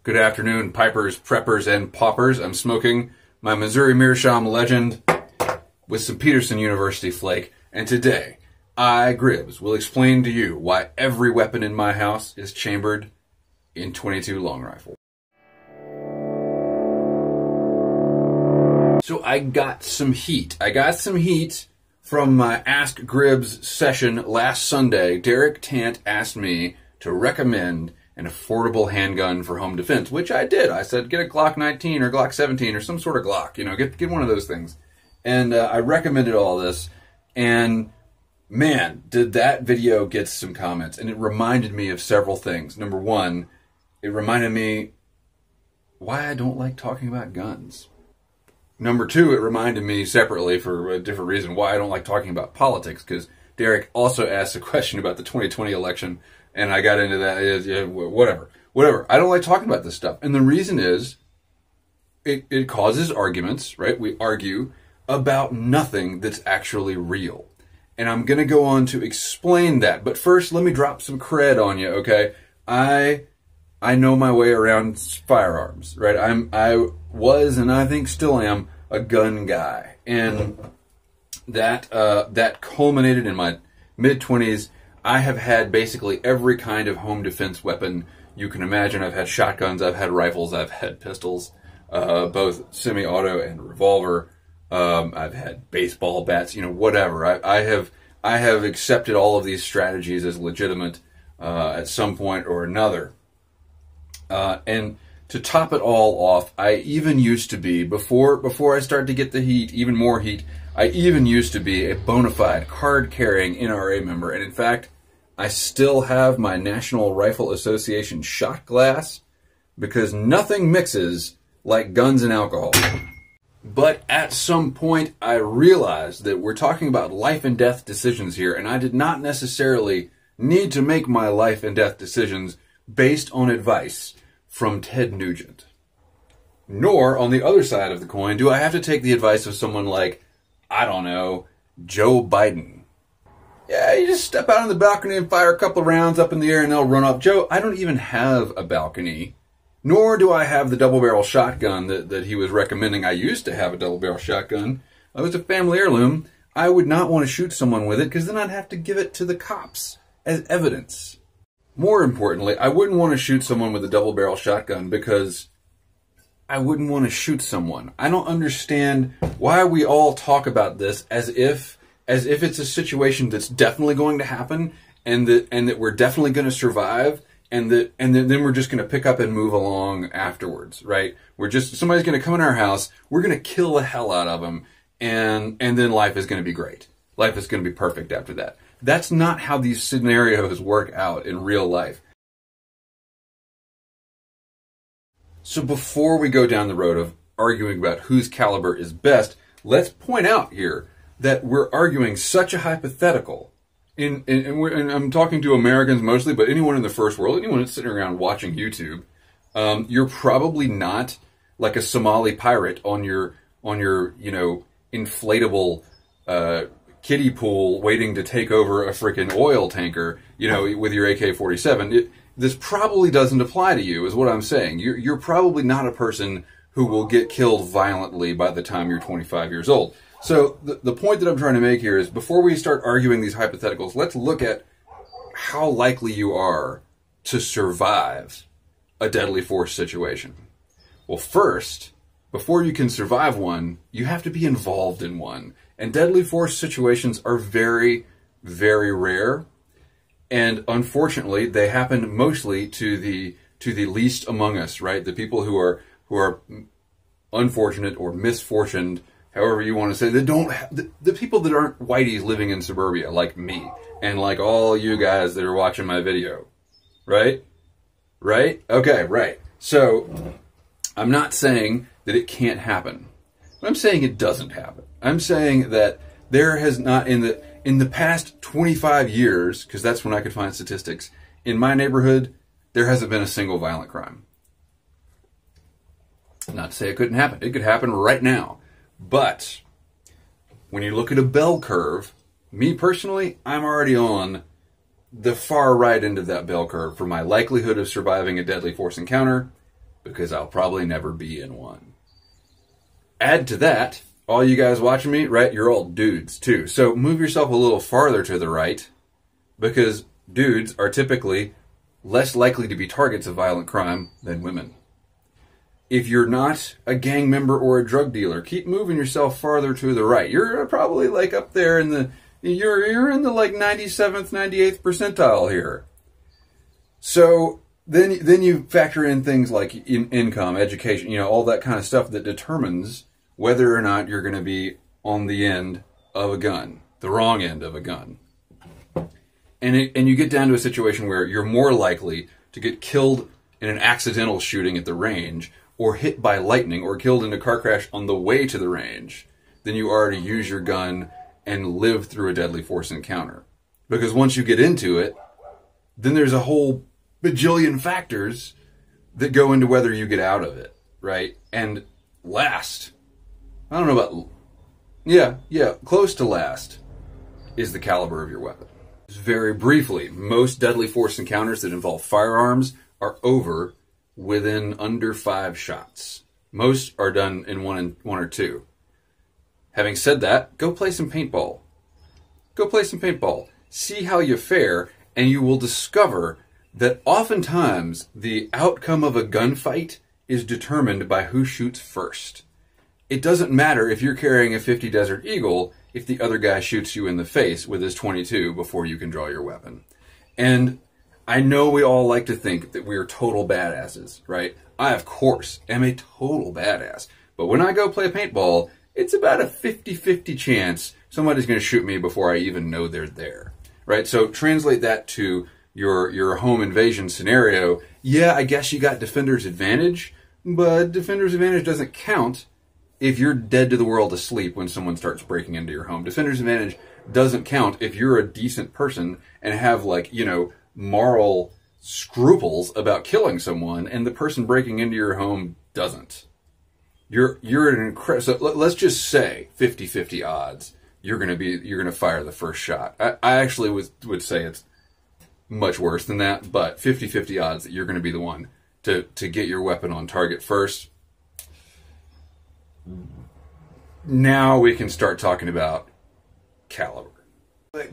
Good afternoon, pipers, preppers, and poppers. I'm smoking my Missouri Meerschaum Legend with some Peterson University flake, and today, I, Gribbs, will explain to you why every weapon in my house is chambered in .22 long rifle. So I got some heat. From my Ask Gribbs session last Sunday. Derek Tant asked me to recommend an affordable handgun for home defense, which I did. I said, get a Glock 19 or Glock 17 or some sort of Glock, get one of those things. And I recommended all this, and man, did that video get some comments. And it reminded me of several things. Number one, it reminded me why I don't like talking about guns. Number two, it reminded me separately for a different reason why I don't like talking about politics, because Derek also asked a question about the 2020 election, and I got into that. Whatever. I don't like talking about this stuff. And the reason is it causes arguments, right? We argue about nothing that's actually real. And I'm going to go on to explain that. But first, let me drop some cred on you, okay? I know my way around firearms, right? I was, and I think still am, a gun guy. And that culminated in my mid-20s. I have had basically every kind of home defense weapon you can imagine. I've had shotguns, I've had rifles, I've had pistols, both semi-auto and revolver. I've had baseball bats, whatever. I have accepted all of these strategies as legitimate at some point or another. And to top it all off, I even used to be, before I started to get the heat, even more heat, I even used to be a bona fide card-carrying NRA member. And in fact, I still have my National Rifle Association shot glass, because nothing mixes like guns and alcohol. But at some point, I realized that we're talking about life and death decisions here, and I did not necessarily need to make my life and death decisions based on advice from Ted Nugent. Nor, on the other side of the coin, do I have to take the advice of someone like, I don't know, Joe Biden. Yeah, you just step out on the balcony and fire a couple of rounds up in the air and they'll run up. Joe, I don't even have a balcony. Nor do I have the double-barrel shotgun that he was recommending. I used to have a double-barrel shotgun. It was a family heirloom. I would not want to shoot someone with it, because then I'd have to give it to the cops as evidence. More importantly, I wouldn't want to shoot someone with a double-barrel shotgun because I wouldn't want to shoot someone. I don't understand why we all talk about this as if it's a situation that's definitely going to happen, and that we're definitely going to survive, and then we're just going to pick up and move along afterwards, right? Somebody's going to come in our house, we're going to kill the hell out of them, and then life is going to be great. Life is going to be perfect after that. That's not how these scenarios work out in real life. So before we go down the road of arguing about whose caliber is best, let's point out here that we're arguing such a hypothetical. And I'm talking to Americans mostly, but anyone in the first world, anyone that's sitting around watching YouTube, you're probably not like a Somali pirate on your inflatable kiddie pool waiting to take over a freaking oil tanker, with your AK-47. This probably doesn't apply to you, is what I'm saying. You're probably not a person who will get killed violently by the time you're 25 years old. So the point that I'm trying to make here is, before we start arguing these hypotheticals, let's look at how likely you are to survive a deadly force situation. Well, first, before you can survive one, you have to be involved in one. And deadly force situations are very, very rare. And unfortunately, they happen mostly to the least among us, right? The people who are unfortunate or misfortuned, however you want to say, the people that aren't whiteys living in suburbia, like me, and like all you guys that are watching my video, right? Right? Okay, right. So, I'm not saying that it can't happen. I'm saying it doesn't happen. I'm saying that there has not, in the past 25 years, because that's when I could find statistics, in my neighborhood, there hasn't been a single violent crime. Not to say it couldn't happen. It could happen right now. But when you look at a bell curve, me personally, I'm already on the far right end of that bell curve for my likelihood of surviving a deadly force encounter because I'll probably never be in one. Add to that, all you guys watching me, right, you're all dudes too. So move yourself a little farther to the right, because dudes are typically less likely to be targets of violent crime than women. If you're not a gang member or a drug dealer, keep moving yourself farther to the right. You're probably like up there in the, you're in the like 97th, 98th percentile here. So then you factor in things like income, education, all that kind of stuff that determines whether or not you're going to be on the end of a gun, the wrong end of a gun. And you get down to a situation where you're more likely to get killed in an accidental shooting at the range, or hit by lightning, or killed in a car crash on the way to the range, than you are to use your gun and live through a deadly force encounter. Because once you get into it, then there's a whole bajillion factors that go into whether you get out of it, right? And last, I don't know about, yeah, close to last, is the caliber of your weapon. Very briefly, most deadly force encounters that involve firearms are over within under 5 shots. Most are done in one or two. Having said that, go play some paintball. Go play some paintball. See how you fare, and you will discover that oftentimes the outcome of a gunfight is determined by who shoots first. It doesn't matter if you're carrying a .50 Desert Eagle if the other guy shoots you in the face with his .22 before you can draw your weapon. And I know we all like to think that we are total badasses, right? I, of course, am a total badass. But when I go play paintball, it's about a 50-50 chance somebody's going to shoot me before I even know they're there, right? So translate that to your home invasion scenario. Yeah, I guess you got defender's advantage, but defender's advantage doesn't count if you're dead to the world asleep when someone starts breaking into your home. Defender's advantage doesn't count if you're a decent person and have, like, moral scruples about killing someone, and the person breaking into your home doesn't. You're an incredible. So let's just say 50-50 odds you're gonna fire the first shot. I actually would say it's much worse than that, but 50-50 odds that you're going to be the one to get your weapon on target first. Now we can start talking about caliber.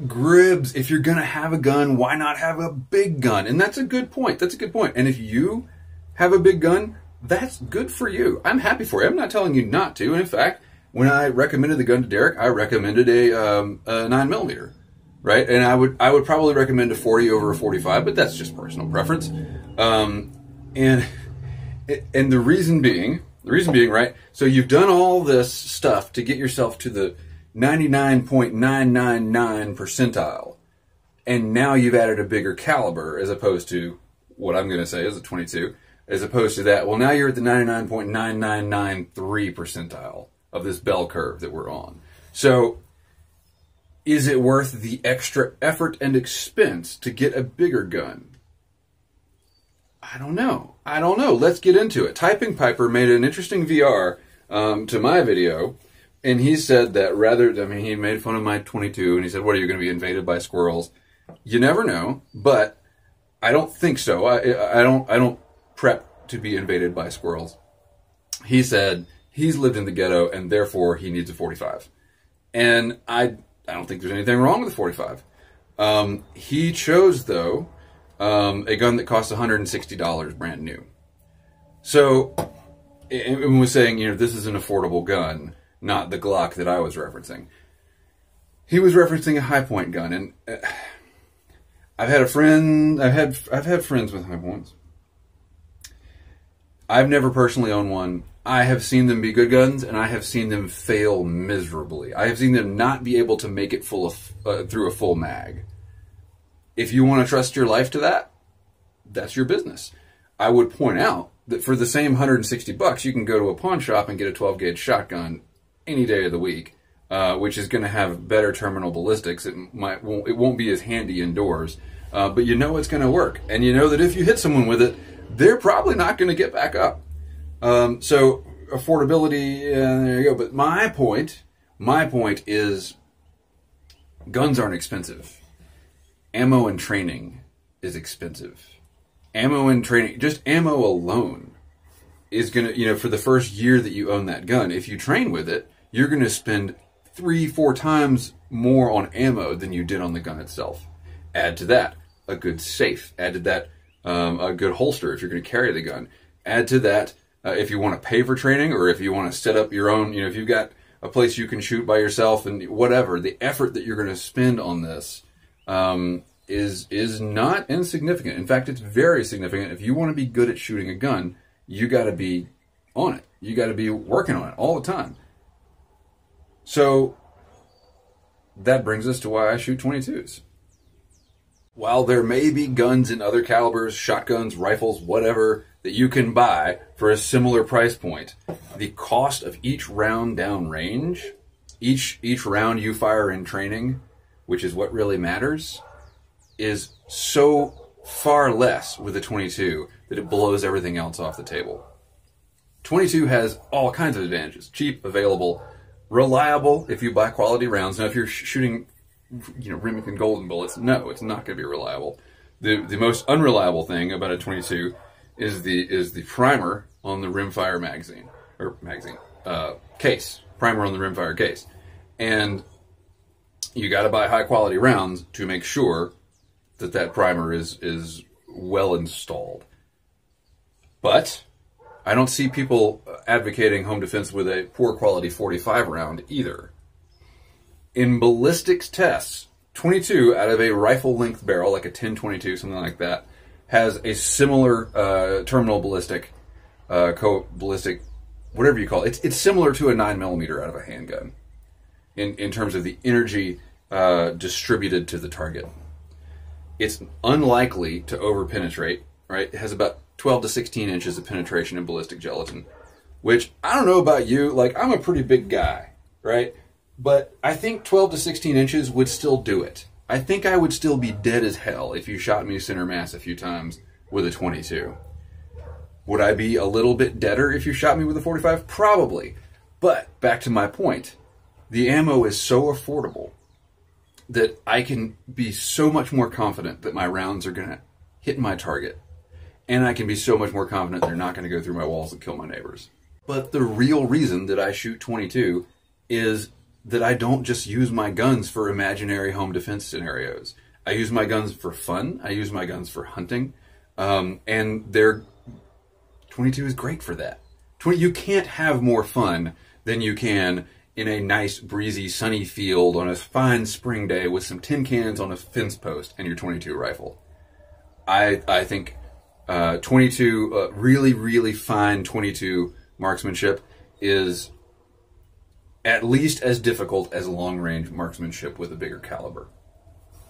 Gribs, if you're going to have a gun, why not have a big gun? And that's a good point. That's a good point. And if you have a big gun, that's good for you. I'm happy for you. I'm not telling you not to. And in fact, when I recommended the gun to Derek, I recommended a 9mm, right? And I would probably recommend a 40 over a 45, but that's just personal preference. And the reason being, right? So you've done all this stuff to get yourself to the 99.999 percentile, and now you've added a bigger caliber as opposed to what I'm going to say is a .22, as opposed to that. Well, now you're at the 99.9993 percentile of this bell curve that we're on. So is it worth the extra effort and expense to get a bigger gun? I don't know. Let's get into it. Typing Piper made an interesting VR to my video, and he said that he made fun of my .22, and he said, what, are you going to be invaded by squirrels? You never know, but I don't think so. I don't prep to be invaded by squirrels. He said he's lived in the ghetto, and therefore he needs a 45. And I don't think there's anything wrong with a 45. He chose, though, a gun that costs $160 brand new. So, and was saying, this is an affordable gun, not the Glock that I was referencing. He was referencing a Hi-Point gun, and I've had friends with Hi-Points. I've never personally owned one. I have seen them be good guns, and I have seen them fail miserably. I have seen them not be able to make it through a full mag. If you want to trust your life to that, that's your business. I would point out that for the same $160, you can go to a pawn shop and get a 12-gauge shotgun any day of the week, which is going to have better terminal ballistics. It won't be as handy indoors, but you know it's going to work, and you know that if you hit someone with it, they're probably not going to get back up. So affordability, there you go. But my point is, guns aren't expensive. Ammo and training is expensive. Ammo and training, just ammo alone, is going to, for the first year that you own that gun, if you train with it, you're going to spend 3-4 times more on ammo than you did on the gun itself. Add to that a good safe. Add to that a good holster if you're going to carry the gun. Add to that if you want to pay for training, or if you want to set up your own, if you've got a place you can shoot by yourself and whatever, the effort that you're going to spend on this is not insignificant. In fact, it's very significant. If you want to be good at shooting a gun, you got to be on it. You got to be working on it all the time. So that brings us to why I shoot 22s. While there may be guns in other calibers, shotguns, rifles, whatever, that you can buy for a similar price point, the cost of each round down range, each round you fire in training, which is what really matters, is so far less with a 22 that it blows everything else off the table. 22 has all kinds of advantages. Cheap, available, reliable if you buy quality rounds. Now, if you're shooting, Remington Golden bullets, no, it's not going to be reliable. The most unreliable thing about a 22 is the primer on the rimfire case. Primer on the rimfire case. And you got to buy high quality rounds to make sure that primer is well installed. But I don't see people advocating home defense with a poor quality 45 round either. In ballistics tests, 22 out of a rifle length barrel, like a 10-22, something like that, has a similar terminal ballistic, ballistic, whatever you call it. It's similar to a 9mm out of a handgun in terms of the energy distributed to the target. It's unlikely to over-penetrate, right? It has about 12 to 16 inches of penetration in ballistic gelatin, which, I don't know about you, like, I'm a pretty big guy, right? But I think 12 to 16 inches would still do it. I think I would still be dead as hell if you shot me center mass a few times with a 22. Would I be a little bit deader if you shot me with a 45? Probably. But, back to my point, the ammo is so affordable that I can be so much more confident that my rounds are going to hit my target. And I can be so much more confident they're not going to go through my walls and kill my neighbors. But the real reason that I shoot 22 is that I don't just use my guns for imaginary home defense scenarios. I use my guns for fun. I use my guns for hunting. And 22 is great for that. You can't have more fun than you can in a nice, breezy, sunny field on a fine spring day with some tin cans on a fence post and your 22 rifle. I think 22, really, really fine 22 marksmanship is at least as difficult as long-range marksmanship with a bigger caliber.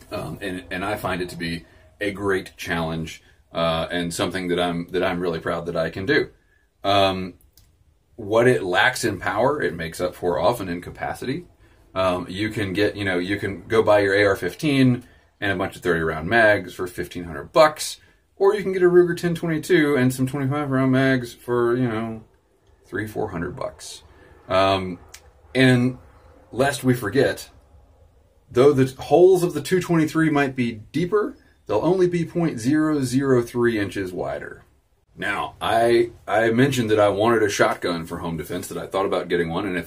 And I find it to be a great challenge and something that I'm really proud that I can do. What it lacks in power, it makes up for often in capacity. You can get, you can go buy your AR-15 and a bunch of 30-round mags for $1,500, or you can get a Ruger 10-22 and some 25-round mags for, $300-400. And lest we forget, though the holes of the 223 might be deeper, they'll only be 0.003 inches wider. Now, I mentioned that I wanted a shotgun for home defense, that I thought about getting one, and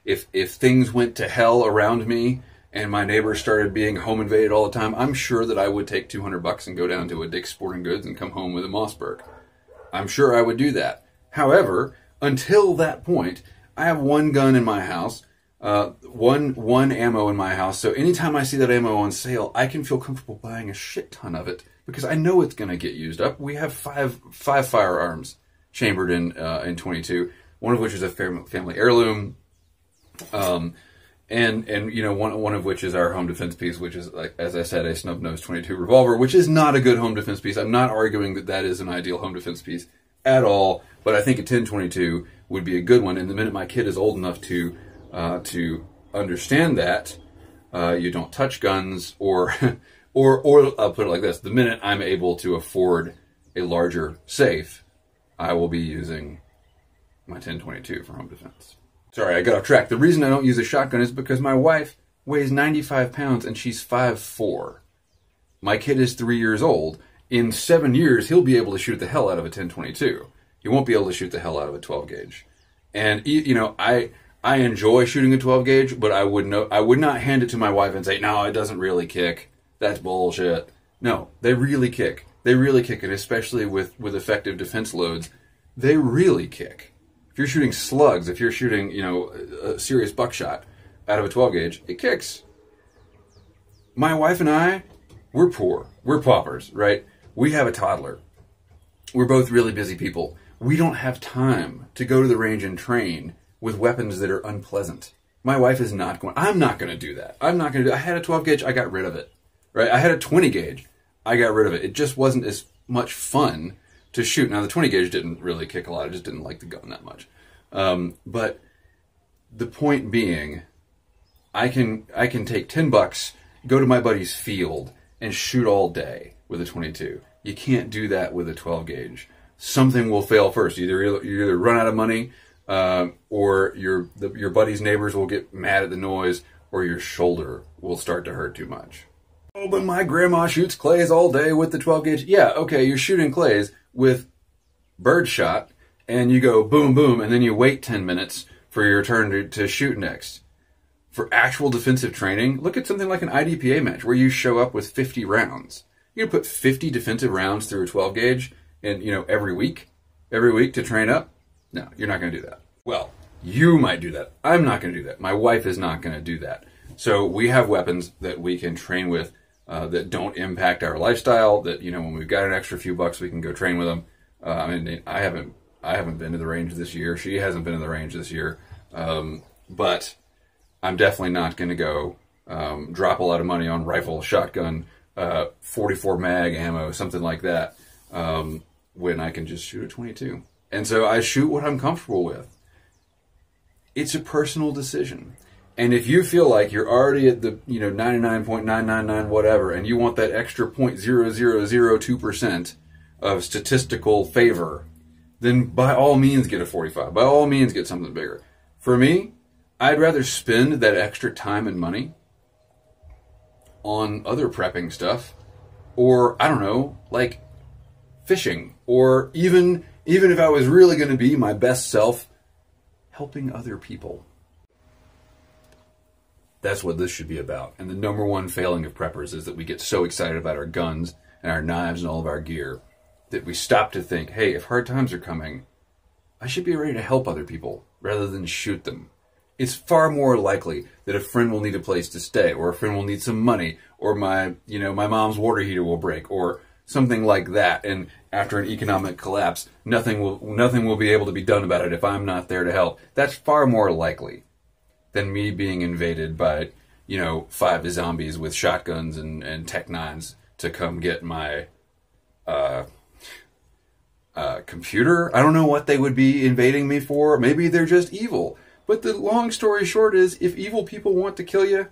if things went to hell around me and my neighbors started being home invaded all the time, I'm sure that I would take $200 and go down to a Dick's Sporting Goods and come home with a Mossberg. I'm sure I would do that. However, until that point, I have one gun in my house, one ammo in my house, so anytime I see that ammo on sale, I can feel comfortable buying a shit ton of it, because I know it's going to get used up. We have five firearms chambered in 22, one of which is a family heirloom, and one of which is our home defense piece, which is, like, as I said, a snub-nosed 22 revolver, which is not a good home defense piece. I'm not arguing that is an ideal home defense piece at all, but I think a 10-22 would be a good one. And the minute my kid is old enough to understand that, you don't touch guns, or I'll put it like this: the minute I'm able to afford a larger safe, I will be using my 10-22 for home defense. Sorry, I got off track. The reason I don't use a shotgun is because my wife weighs 95 pounds and she's 5'4". My kid is 3 years old. In 7 years, he'll be able to shoot the hell out of a 10-22. you won't be able to shoot the hell out of a 12 gauge. And you know, I enjoy shooting a 12 gauge, but I would not hand it to my wife and say, no, it doesn't really kick. That's bullshit. No, they really kick. They really kick it, especially with effective defense loads. They really kick. If you're shooting slugs, if you're shooting, you know, a serious buckshot out of a 12 gauge, it kicks. My wife and I, we're poor. We're paupers, right? We have a toddler. We're both really busy people. We don't have time to go to the range and train with weapons that are unpleasant. My wife is not going, I'm not going to do that. I'm not going to do, I had a 12 gauge, I got rid of it, right? I had a 20 gauge, I got rid of it. It just wasn't as much fun to shoot. Now the 20 gauge didn't really kick a lot. I just didn't like the gun that much. But the point being, I can take $10, go to my buddy's field and shoot all day with a 22. You can't do that with a 12 gauge. Something will fail first. You either run out of money, or your buddy's neighbors will get mad at the noise, or your shoulder will start to hurt too much. Oh, but my grandma shoots clays all day with the 12 gauge. Yeah, okay, you're shooting clays with birdshot, and you go boom, boom, and then you wait 10 minutes for your turn to shoot next. For actual defensive training, look at something like an IDPA match where you show up with 50 rounds. You're gonna put 50 defensive rounds through a 12 gauge, and you know, every week to train up? No, you're not gonna do that. Well, you might do that. I'm not gonna do that. My wife is not gonna do that. So we have weapons that we can train with that don't impact our lifestyle. That, you know, when we've got an extra few bucks, we can go train with them. I mean, I haven't been to the range this year. She hasn't been to the range this year. But I'm definitely not going to go drop a lot of money on rifle, shotgun, 44 mag ammo, something like that, when I can just shoot a 22. And so I shoot what I'm comfortable with. It's a personal decision. And if you feel like you're already at the 99.999 whatever, and you want that extra 0.0002% of statistical favor, then by all means get a 45. By all means get something bigger. For me, I'd rather spend that extra time and money on other prepping stuff, or I don't know, like fishing, or even if I was really going to be my best self, helping other people. That's what this should be about. And the number one failing of preppers is that we get so excited about our guns and our knives and all of our gear that we stop to think, hey, if hard times are coming, I should be ready to help other people rather than shoot them. It's far more likely that a friend will need a place to stay, or a friend will need some money, or my mom's water heater will break, or something like that. And after an economic collapse, nothing will be able to be done about it if I'm not there to help. That's far more likely than me being invaded by, 5 zombies with shotguns and Tech 9s to come get my computer. I don't know what they would be invading me for. Maybe they're just evil. But the long story short is, if evil people want to kill you,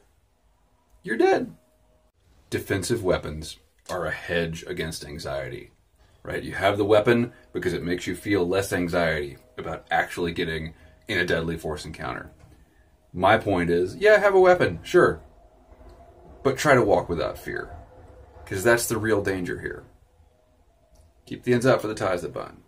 you're dead. Defensive weapons are a hedge against anxiety, right? You have the weapon because it makes you feel less anxiety about actually getting in a deadly force encounter. My point is, yeah, have a weapon, sure. But try to walk without fear, because that's the real danger here. Keep the ends out for the ties that bind.